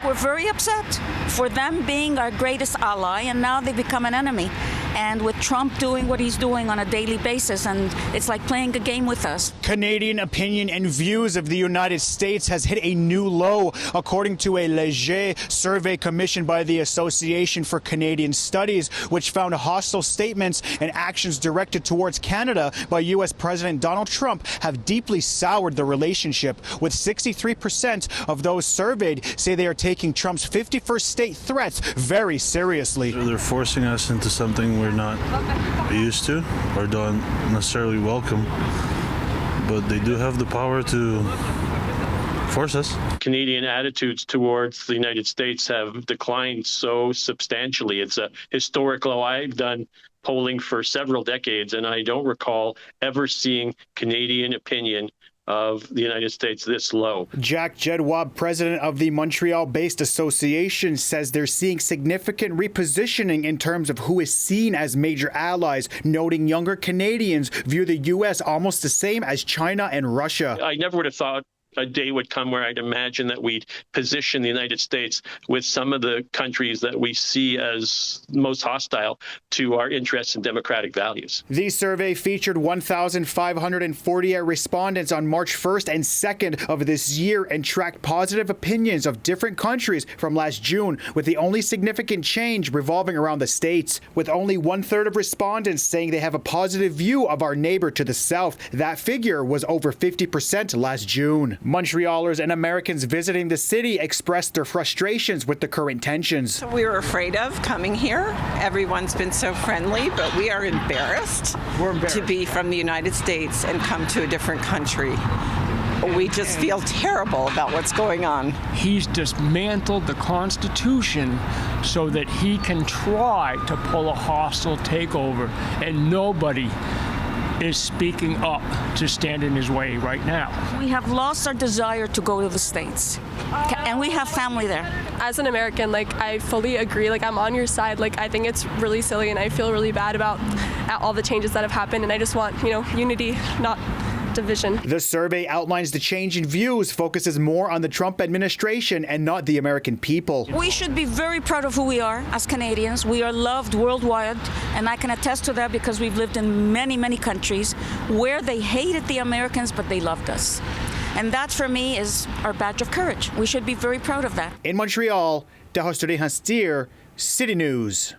We're very upset for them being our greatest ally, and now they've become an enemy. And with Trump doing what he's doing on a daily basis, and it's like playing a game with us. Canadian opinion and views of the United States has hit a new low, according to a Léger survey commissioned by the Association for Canadian Studies, which found hostile statements and actions directed towards Canada by U.S. President Donald Trump have deeply soured the relationship, with 63% of those surveyed say they are taking Trump's 51st state threats very seriously. They're forcing us into something we're not used to or don't necessarily welcome, but they do have the power to force us. Canadian attitudes towards the United States have declined so substantially. It's a historic low. I've done polling for several decades, and I don't recall ever seeing Canadian opinion of the United States this low. Jack Jedwab, president of the Montreal-based association, says they're seeing significant repositioning in terms of who is seen as major allies, noting younger Canadians view the U.S. almost the same as China and Russia. I never would have thought a day would come where I'd imagine that we'd position the United States with some of the countries that we see as most hostile to our interests and democratic values. The survey featured 1,548 respondents on March 1st and 2nd of this year and tracked positive opinions of different countries from last June, with the only significant change revolving around the States, with only 1/3 of respondents saying they have a positive view of our neighbor to the south. That figure was over 50% last June. Montrealers and Americans visiting the city expressed their frustrations with the current tensions. We were afraid of coming here. Everyone's been so friendly, but we are embarrassed to be from the United States and come to a different country. We just feel terrible about what's going on. He's dismantled the Constitution so that he can try to pull a hostile takeover, and nobody is speaking up to stand in his way right now. We have lost our desire to go to the States, and we have family there. As an American, I fully agree. I'm on your side. I think it's really silly, and I feel really bad about all the changes that have happened, and I just want, unity, not division. The survey outlines the change in views, focuses more on the Trump administration and not the American people. We should be very proud of who we are as Canadians. We are loved worldwide, and I can attest to that because we've lived in many, many countries where they hated the Americans, but they loved us. And that, for me, is our badge of courage. We should be very proud of that. In Montreal, Tehosterihens Deer, City News.